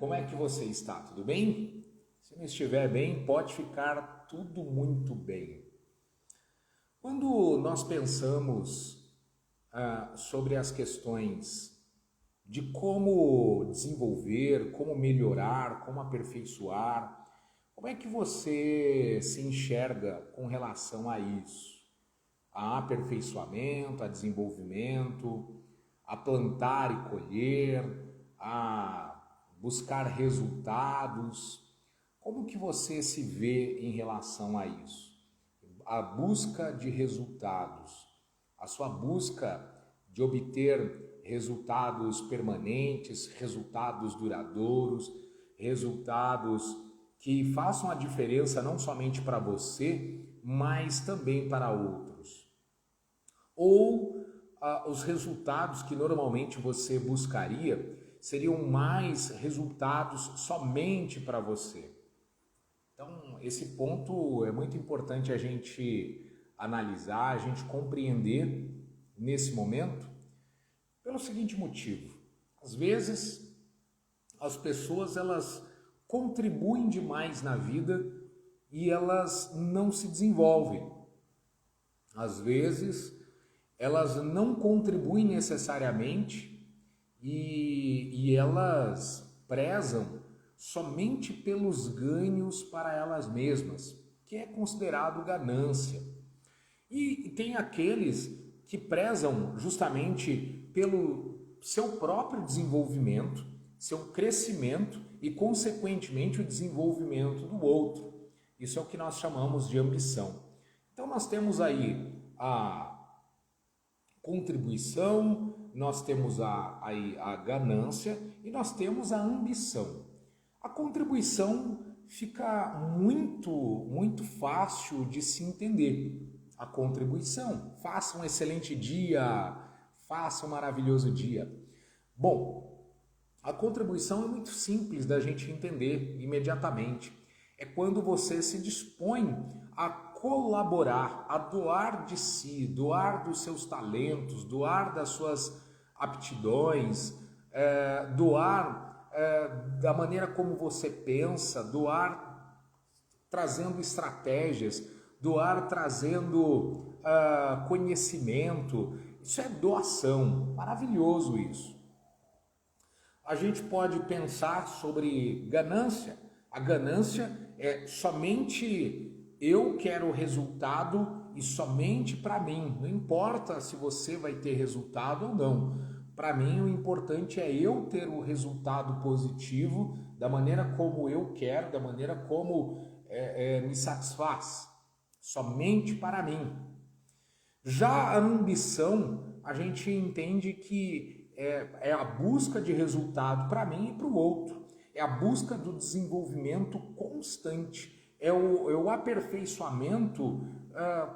Como é que você está? Tudo bem? Se não estiver bem, pode ficar tudo muito bem. Quando nós pensamos sobre as questões de como desenvolver, como melhorar, como aperfeiçoar, como é que você se enxerga com relação a isso? A aperfeiçoamento, a desenvolvimento, a plantar e colher, a buscar resultados. Como que você se vê em relação a isso? A busca de resultados, a sua busca de obter resultados permanentes, resultados duradouros, resultados que façam a diferença não somente para você, mas também para outros. Ou os resultados que normalmente você buscaria seriam mais resultados somente para você. Então, esse ponto é muito importante a gente analisar, a gente compreender nesse momento, pelo seguinte motivo. Às vezes, as pessoas elas contribuem demais na vida e elas não se desenvolvem. Às vezes, elas não contribuem necessariamente e elas prezam somente pelos ganhos para elas mesmas, que é considerado ganância. E tem aqueles que prezam justamente pelo seu próprio desenvolvimento, seu crescimento e, consequentemente, o desenvolvimento do outro. Isso é o que nós chamamos de ambição. Então, nós temos aí a contribuição, nós temos a ganância e nós temos a ambição. A contribuição fica muito fácil de se entender. A contribuição, faça um excelente dia, faça um maravilhoso dia. Bom, a contribuição é muito simples da gente entender imediatamente. É quando você se dispõe a colaborar, a doar de si, doar dos seus talentos, doar das suas aptidões, doar da maneira como você pensa, doar trazendo estratégias, doar trazendo conhecimento. Isso é doação, maravilhoso isso. A gente pode pensar sobre ganância. A ganância é somente eu quero o resultado e somente para mim. Não importa se você vai ter resultado ou não. Para mim, o importante é eu ter o resultado positivo da maneira como eu quero, da maneira como me satisfaz. Somente para mim. Já a ambição, a gente entende que é a busca de resultado para mim e para o outro. É a busca do desenvolvimento constante. É o aperfeiçoamento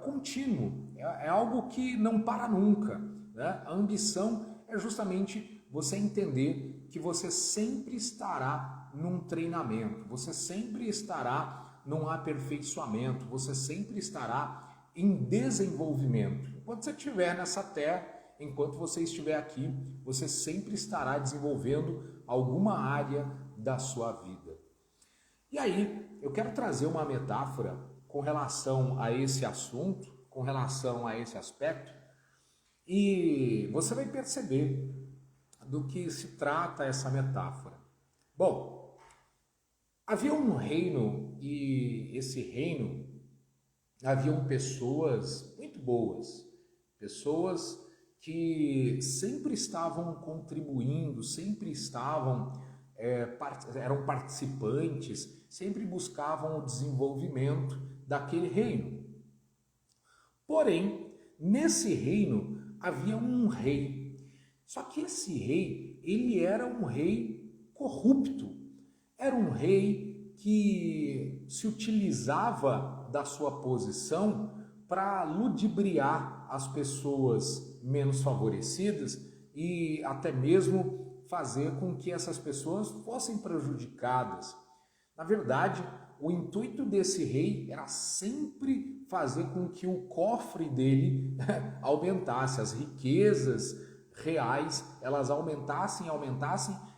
contínuo. É algo que não para nunca. Né? A ambição é justamente você entender que você sempre estará num treinamento, você sempre estará num aperfeiçoamento, você sempre estará em desenvolvimento. Enquanto você estiver nessa terra, enquanto você estiver aqui, você sempre estará desenvolvendo alguma área da sua vida. E aí, eu quero trazer uma metáfora com relação a esse assunto, com relação a esse aspecto, e você vai perceber do que se trata essa metáfora. Bom, havia um reino e esse reino haviam pessoas muito boas, pessoas que sempre estavam contribuindo, sempre eram participantes, sempre buscavam o desenvolvimento daquele reino. Porém, nesse reino havia um rei. Só que esse rei, ele era um rei corrupto. Era um rei que se utilizava da sua posição para ludibriar as pessoas menos favorecidas e até mesmo fazer com que essas pessoas fossem prejudicadas. Na verdade, o intuito desse rei era sempre fazer com que o cofre dele aumentasse, as riquezas reais, elas aumentassem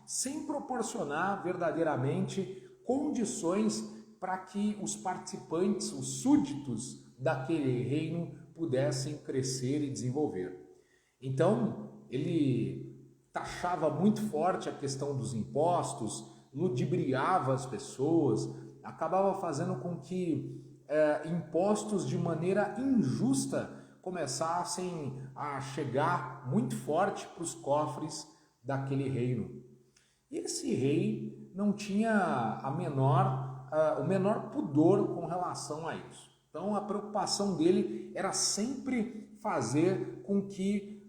sem proporcionar verdadeiramente condições para que os participantes, os súditos daquele reino pudessem crescer e desenvolver. Então, ele taxava muito forte a questão dos impostos, ludibriava as pessoas, acabava fazendo com que impostos de maneira injusta começassem a chegar muito forte para os cofres daquele reino. E esse rei não tinha o menor pudor com relação a isso. Então a preocupação dele era sempre fazer com que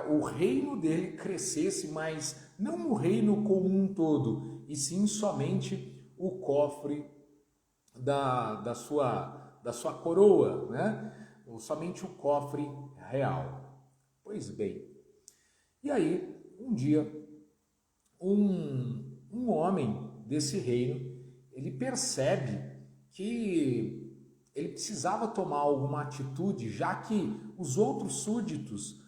o reino dele crescesse, mas não o reino como um todo, e sim somente o cofre da sua coroa, né? Ou somente o cofre real. Pois bem, e aí um dia um homem desse reino, ele percebe que ele precisava tomar alguma atitude, já que os outros súditos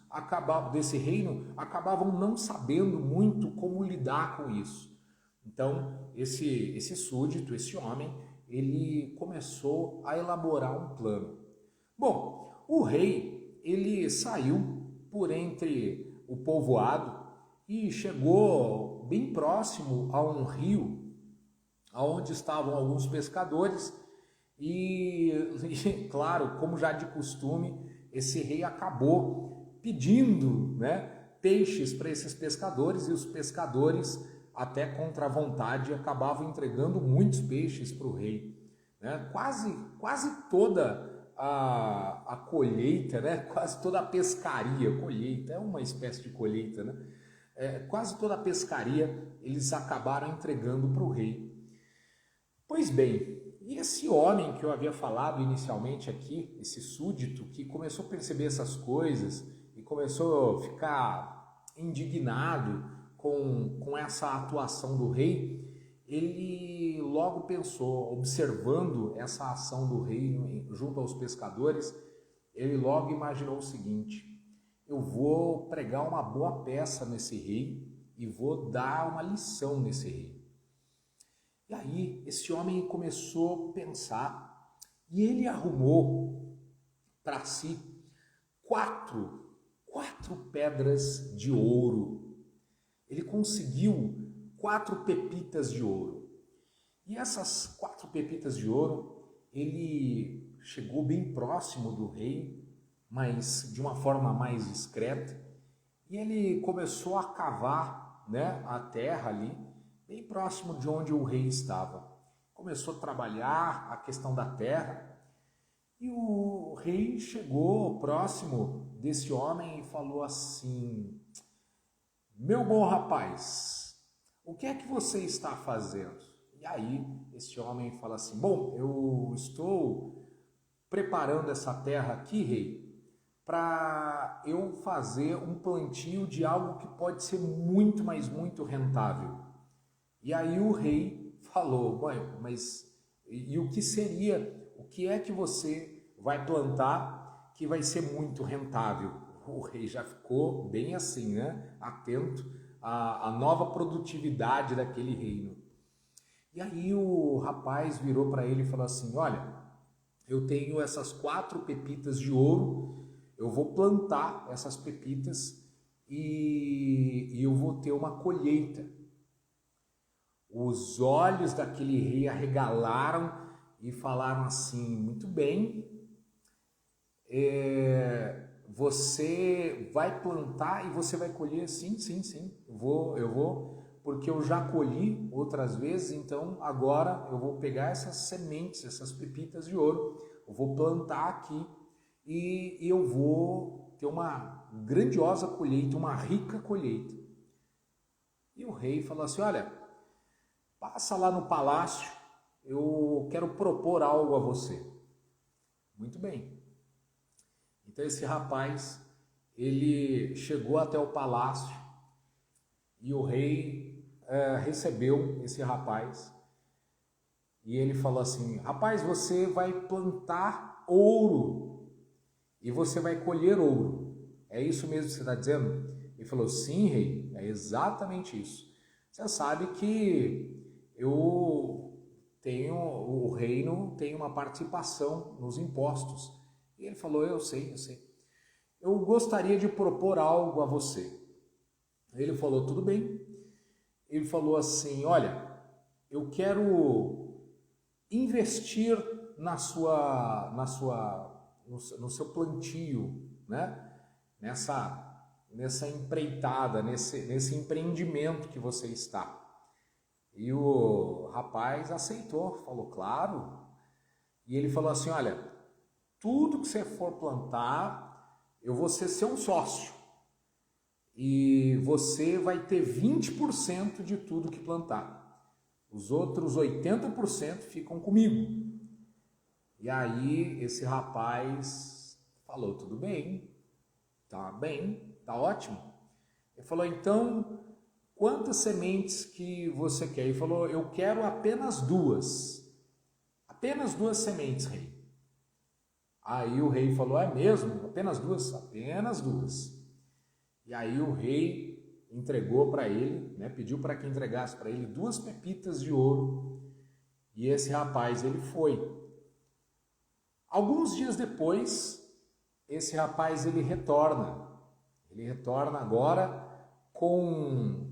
desse reino acabavam não sabendo muito como lidar com isso. Então, esse súdito, esse homem, ele começou a elaborar um plano. Bom, o rei, ele saiu por entre o povoado e chegou bem próximo a um rio, onde estavam alguns pescadores e, claro, como já de costume, esse rei acabou pedindo, né, peixes para esses pescadores, e os pescadores, até contra a vontade, acabavam entregando muitos peixes para o rei, né? Quase toda a colheita, né? Quase toda a pescaria, colheita é uma espécie de colheita, né? Quase toda a pescaria eles acabaram entregando para o rei. Pois bem, e esse homem que eu havia falado inicialmente aqui, esse súdito que começou a perceber essas coisas e começou a ficar indignado com essa atuação do rei, ele logo pensou, observando essa ação do rei junto aos pescadores, ele logo imaginou o seguinte: eu vou pregar uma boa peça nesse rei e vou dar uma lição nesse rei. E aí esse homem começou a pensar e ele arrumou para si quatro pedras de ouro. Ele conseguiu 4 pepitas de ouro. E essas 4 pepitas de ouro, ele chegou bem próximo do rei, mas de uma forma mais discreta, e ele começou a cavar, né, a terra ali, bem próximo de onde o rei estava. Começou a trabalhar a questão da terra, e o rei chegou próximo desse homem e falou assim: meu bom rapaz, o que é que você está fazendo? E aí esse homem fala assim: bom, eu estou preparando essa terra aqui, rei, para eu fazer um plantio de algo que pode ser muito, mas muito rentável. E aí o rei falou: mas e o que seria, o que é que você vai plantar que vai ser muito rentável? O rei já ficou bem assim, né? Atento à nova produtividade daquele reino. E aí o rapaz virou para ele e falou assim: olha, eu tenho essas 4 pepitas de ouro, eu vou plantar essas pepitas e eu vou ter uma colheita. Os olhos daquele rei arregalaram e falaram assim: muito bem, você vai plantar e você vai colher? Sim, eu vou, porque eu já colhi outras vezes, então agora eu vou pegar essas sementes, essas pepitas de ouro, eu vou plantar aqui e eu vou ter uma grandiosa colheita, uma rica colheita. E o rei falou assim: olha, passa lá no palácio, eu quero propor algo a você. Muito bem. Então esse rapaz, ele chegou até o palácio e o rei recebeu esse rapaz e ele falou assim: rapaz, você vai plantar ouro e você vai colher ouro. É isso mesmo que você está dizendo? Ele falou: sim, rei, é exatamente isso. Você sabe que o reino tem uma participação nos impostos. E ele falou, eu sei. Eu gostaria de propor algo a você. Ele falou, tudo bem. Ele falou assim, olha, eu quero investir no seu plantio, né? Nessa empreitada, nesse empreendimento que você está. E o rapaz aceitou, falou, claro. E ele falou assim, olha, tudo que você for plantar, eu vou ser seu sócio. E você vai ter 20% de tudo que plantar. Os outros 80% ficam comigo. E aí esse rapaz falou, tudo bem, tá ótimo. Ele falou, então, quantas sementes que você quer? Ele falou, eu quero apenas 2. Apenas 2 sementes, rei. Aí o rei falou, é mesmo? Apenas 2? Apenas 2. E aí o rei entregou para ele, né, pediu para que entregasse para ele 2 pepitas de ouro. E esse rapaz, ele foi. Alguns dias depois, esse rapaz, ele retorna. Ele retorna agora com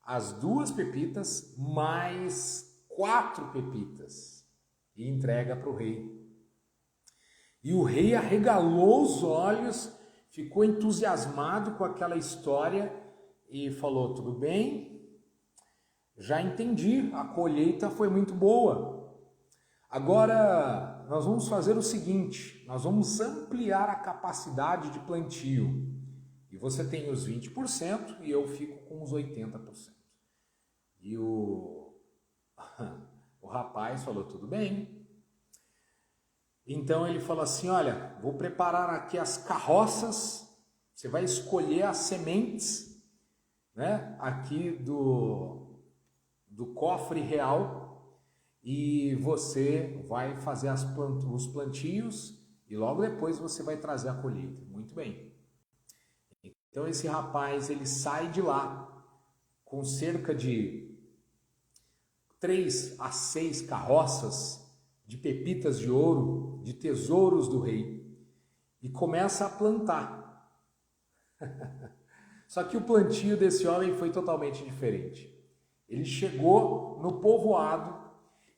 as 2 pepitas mais 4 pepitas e entrega para o rei. E o rei arregalou os olhos, ficou entusiasmado com aquela história e falou, tudo bem, já entendi, a colheita foi muito boa. Agora nós vamos fazer o seguinte, nós vamos ampliar a capacidade de plantio. E você tem os 20% e eu fico com os 80%. E o rapaz falou, tudo bem. Então ele falou assim, olha, vou preparar aqui as carroças, você vai escolher as sementes, né, aqui do cofre real e você vai fazer os plantios e logo depois você vai trazer a colheita. Muito bem. Então esse rapaz, ele sai de lá com cerca de 3 a 6 carroças de pepitas de ouro, de tesouros do rei, e começa a plantar. Só que o plantio desse homem foi totalmente diferente. Ele chegou no povoado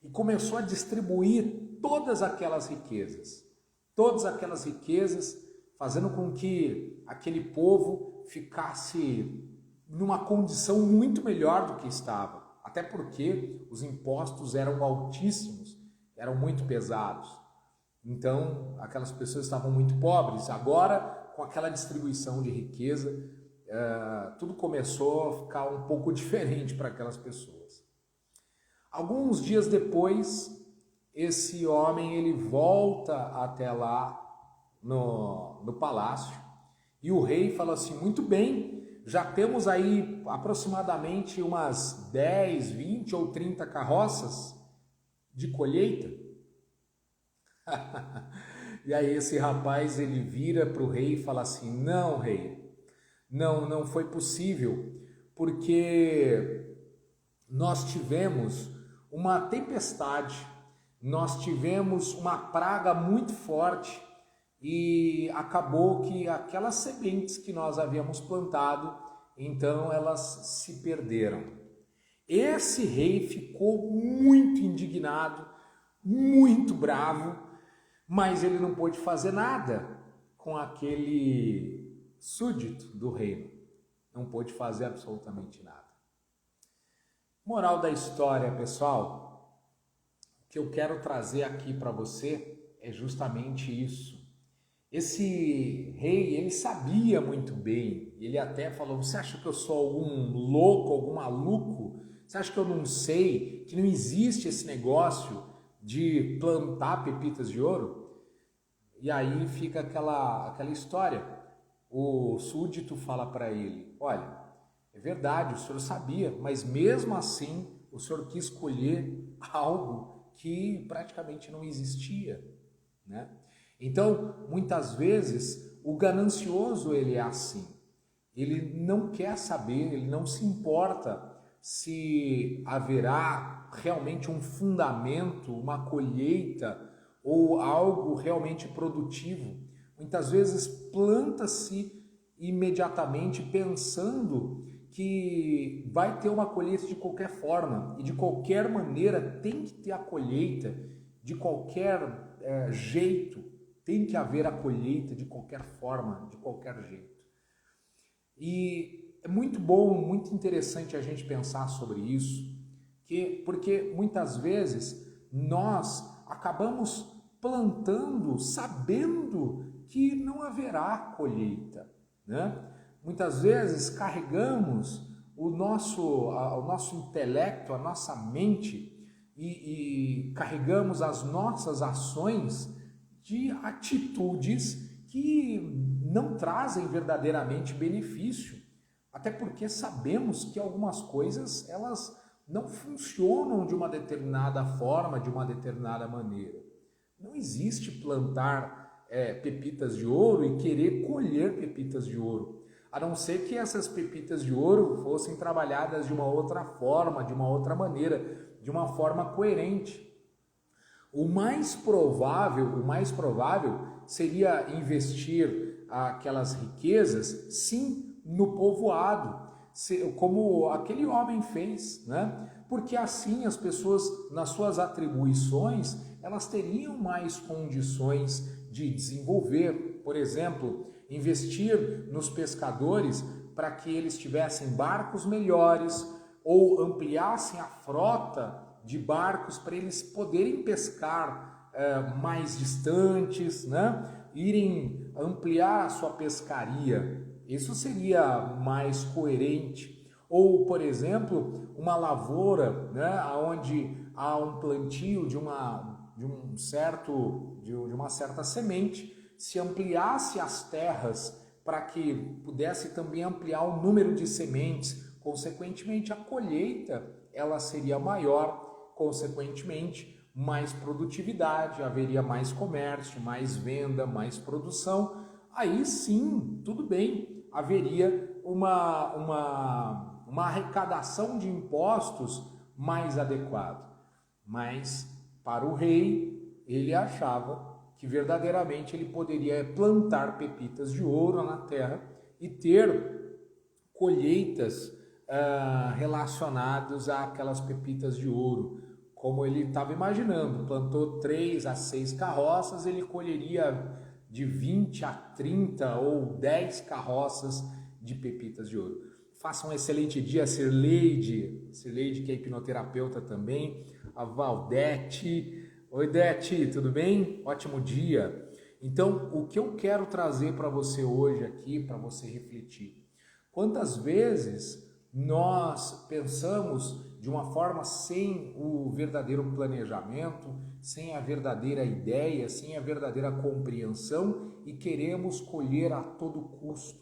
e começou a distribuir todas aquelas riquezas, fazendo com que aquele povo ficasse numa condição muito melhor do que estava, até porque os impostos eram altíssimos, eram muito pesados. Então, aquelas pessoas estavam muito pobres. Agora, com aquela distribuição de riqueza, tudo começou a ficar um pouco diferente para aquelas pessoas. Alguns dias depois, esse homem ele volta até lá no palácio e o rei fala assim, muito bem, já temos aí aproximadamente umas 10, 20 ou 30 carroças de colheita. E aí esse rapaz ele vira para o rei e fala assim, não, rei, não foi possível, porque nós tivemos uma tempestade, nós tivemos uma praga muito forte e acabou que aquelas sementes que nós havíamos plantado, então elas se perderam. Esse rei ficou muito indignado, muito bravo, mas ele não pôde fazer nada com aquele súdito do reino. Não pôde fazer absolutamente nada. Moral da história, pessoal, o que eu quero trazer aqui para você é justamente isso. Esse rei, ele sabia muito bem, ele até falou, você acha que eu sou algum louco, algum maluco? Você acha que eu não sei, que não existe esse negócio de plantar pepitas de ouro? E aí fica aquela história. O súdito fala para ele, olha, é verdade, o senhor sabia, mas mesmo assim o senhor quis escolher algo que praticamente não existia, né? Então, muitas vezes, o ganancioso ele é assim. Ele não quer saber, ele não se importa se haverá realmente um fundamento, uma colheita ou algo realmente produtivo. Muitas vezes planta-se imediatamente pensando que vai ter uma colheita de qualquer forma e de qualquer maneira tem que ter a colheita, de qualquer jeito, tem que haver a colheita de qualquer forma, de qualquer jeito. E é muito bom, muito interessante a gente pensar sobre isso, porque muitas vezes nós acabamos plantando sabendo que não haverá colheita, né? Muitas vezes carregamos o nosso intelecto, a nossa mente e carregamos as nossas ações de atitudes que não trazem verdadeiramente benefício, até porque sabemos que algumas coisas elas não funcionam de uma determinada forma, de uma determinada maneira. Não existe plantar pepitas de ouro e querer colher pepitas de ouro, a não ser que essas pepitas de ouro fossem trabalhadas de uma outra forma, de uma outra maneira, de uma forma coerente. O mais provável seria investir aquelas riquezas, sim, no povoado, como aquele homem fez, né? Porque assim as pessoas, nas suas atribuições, elas teriam mais condições de desenvolver, por exemplo, investir nos pescadores para que eles tivessem barcos melhores ou ampliassem a frota de barcos para eles poderem pescar mais distantes, né? Irem ampliar a sua pescaria. Isso seria mais coerente. Ou, por exemplo, uma lavoura, né, onde há um plantio de uma certa semente, se ampliasse as terras para que pudesse também ampliar o número de sementes, consequentemente a colheita ela seria maior, consequentemente mais produtividade, haveria mais comércio, mais venda, mais produção. Aí sim, tudo bem, haveria uma arrecadação de impostos mais adequada. Mas para o rei, ele achava que verdadeiramente ele poderia plantar pepitas de ouro na terra e ter colheitas relacionadas àquelas pepitas de ouro, como ele estava imaginando. Plantou 3 a 6 carroças, ele colheria de 20 a 30 ou 10 carroças de pepitas de ouro. Faça um excelente dia, Sirleide que é hipnoterapeuta também, a Valdete. Oi, Dete, tudo bem? Ótimo dia. Então, o que eu quero trazer para você hoje aqui, para você refletir. Quantas vezes nós pensamos de uma forma sem o verdadeiro planejamento, sem a verdadeira ideia, sem a verdadeira compreensão e queremos colher a todo custo,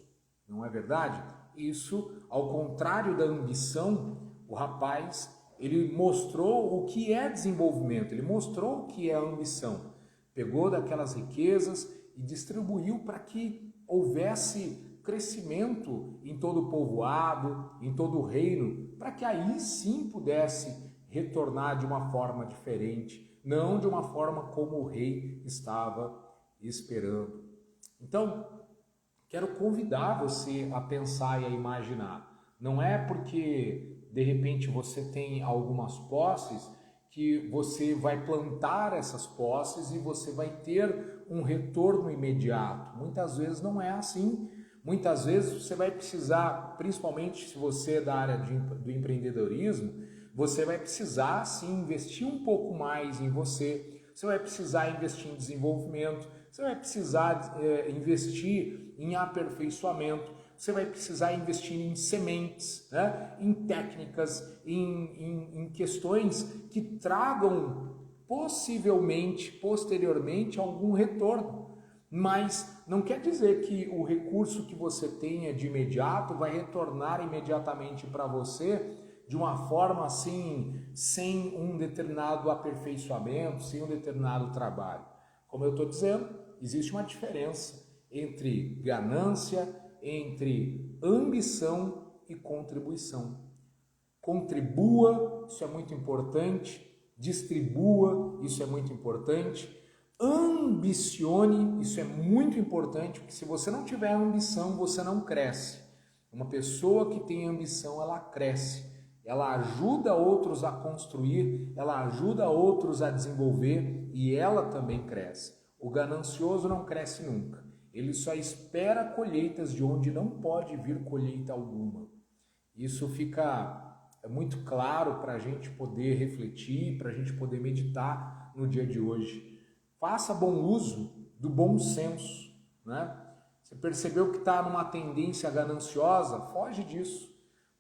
não é verdade? Isso, ao contrário da ambição, o rapaz, ele mostrou o que é desenvolvimento, ele mostrou o que é ambição. Pegou daquelas riquezas e distribuiu para que houvesse crescimento em todo o povoado, em todo o reino, para que aí sim pudesse retornar de uma forma diferente, não de uma forma como o rei estava esperando. Então, quero convidar você a pensar e a imaginar. Não é porque de repente você tem algumas posses que você vai plantar essas posses e você vai ter um retorno imediato. Muitas vezes não é assim. Muitas vezes você vai precisar, principalmente se você é da área do empreendedorismo, você vai precisar sim investir um pouco mais em você, você vai precisar investir em desenvolvimento, você vai precisar investir em aperfeiçoamento, você vai precisar investir em sementes, né? Em técnicas, em questões que tragam possivelmente, posteriormente, algum retorno. Mas não quer dizer que o recurso que você tenha de imediato vai retornar imediatamente para você de uma forma assim, sem um determinado aperfeiçoamento, sem um determinado trabalho. Como eu estou dizendo, existe uma diferença entre ganância, entre ambição e contribuição. Contribua, isso é muito importante. Distribua, isso é muito importante. Ambicione, isso é muito importante, porque se você não tiver ambição, você não cresce. Uma pessoa que tem ambição, ela cresce. Ela ajuda outros a construir, ela ajuda outros a desenvolver e ela também cresce. O ganancioso não cresce nunca. Ele só espera colheitas de onde não pode vir colheita alguma. Isso fica muito claro para a gente poder refletir, para a gente poder meditar no dia de hoje. Faça bom uso do bom senso, né? Você percebeu que está numa tendência gananciosa? Foge disso.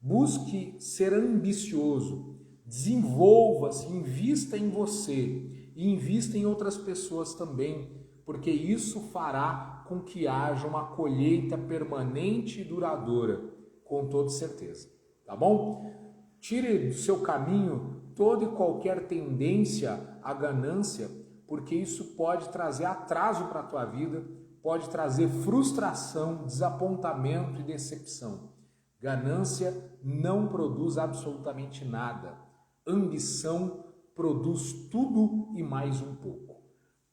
Busque ser ambicioso, desenvolva-se, invista em você e invista em outras pessoas também, porque isso fará com que haja uma colheita permanente e duradoura, com toda certeza, tá bom? Tire do seu caminho toda e qualquer tendência à ganância, porque isso pode trazer atraso para a tua vida, pode trazer frustração, desapontamento e decepção. Ganância não produz absolutamente nada. Ambição produz tudo e mais um pouco.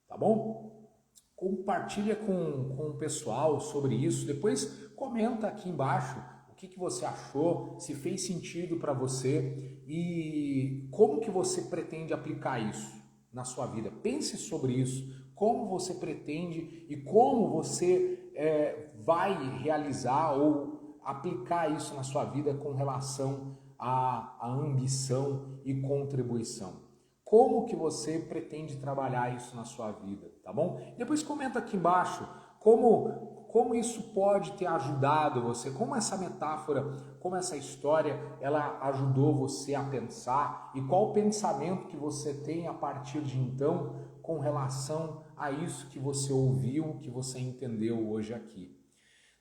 Tá bom? Compartilha com o pessoal sobre isso. Depois comenta aqui embaixo o que você achou, se fez sentido para você e como que você pretende aplicar isso na sua vida. Pense sobre isso. Como você pretende e como você vai realizar ou aplicar isso na sua vida com relação à ambição e contribuição. Como que você pretende trabalhar isso na sua vida, tá bom? Depois comenta aqui embaixo como isso pode ter ajudado você, como essa metáfora, como essa história, ela ajudou você a pensar e qual o pensamento que você tem a partir de então com relação a isso que você ouviu, que você entendeu hoje aqui,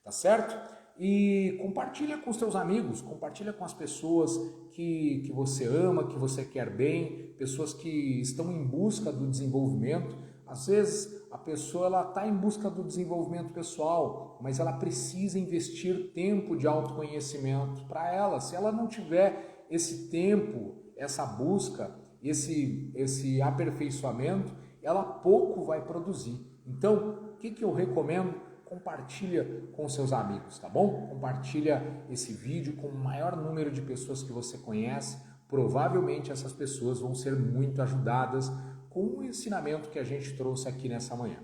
tá certo? E compartilha com os teus amigos, compartilha com as pessoas que você ama, que você quer bem, pessoas que estão em busca do desenvolvimento. Às vezes a pessoa está em busca do desenvolvimento pessoal, mas ela precisa investir tempo de autoconhecimento para ela. Se ela não tiver esse tempo, essa busca, esse aperfeiçoamento, ela pouco vai produzir. Então, o que eu recomendo? Compartilha com seus amigos, tá bom? Compartilha esse vídeo com o maior número de pessoas que você conhece. Provavelmente essas pessoas vão ser muito ajudadas com o ensinamento que a gente trouxe aqui nessa manhã,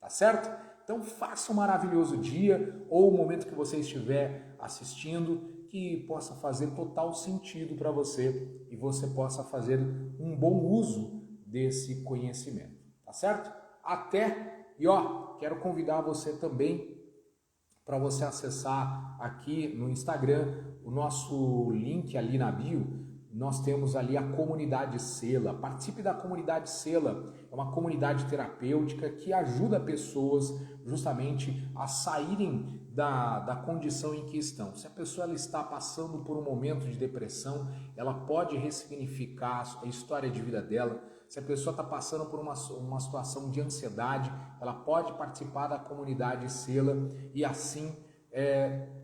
tá certo? Então faça um maravilhoso dia ou o momento que você estiver assistindo que possa fazer total sentido para você e você possa fazer um bom uso desse conhecimento, tá certo? Até! E quero convidar você também para você acessar aqui no Instagram o nosso link ali na bio. Nós temos ali a comunidade Sela. Participe da comunidade Sela. É uma comunidade terapêutica que ajuda pessoas justamente a saírem da condição em que estão. Se a pessoa ela está passando por um momento de depressão, ela pode ressignificar a história de vida dela. Se a pessoa está passando por uma situação de ansiedade, ela pode participar da comunidade Sela e assim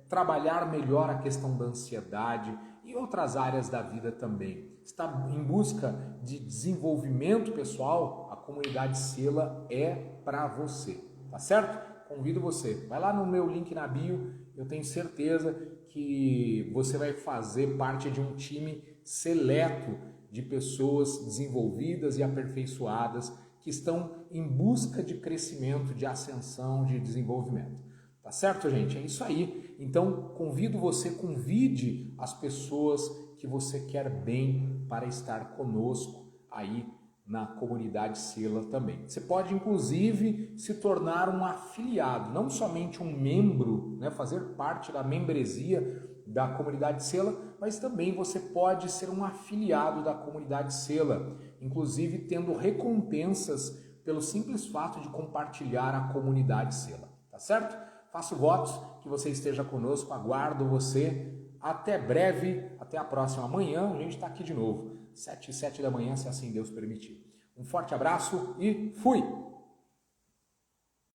trabalhar melhor a questão da ansiedade e outras áreas da vida também. Está em busca de desenvolvimento pessoal? A comunidade Sela é para você, tá certo? Convido você, vai lá no meu link na bio, eu tenho certeza que você vai fazer parte de um time seleto de pessoas desenvolvidas e aperfeiçoadas que estão em busca de crescimento, de ascensão, de desenvolvimento. Tá certo, gente? É isso aí. Então, convide as pessoas que você quer bem para estar conosco aí na comunidade Sela também. Você pode, inclusive, se tornar um afiliado, não somente um membro, né, fazer parte da membresia da comunidade Sela, mas também você pode ser um afiliado da comunidade Sela, inclusive tendo recompensas pelo simples fato de compartilhar a comunidade Sela, tá certo? Faço votos que você esteja conosco, aguardo você. Até breve, até a próxima. Amanhã a gente está aqui de novo, 7h07 da manhã, se assim Deus permitir. Um forte abraço e fui!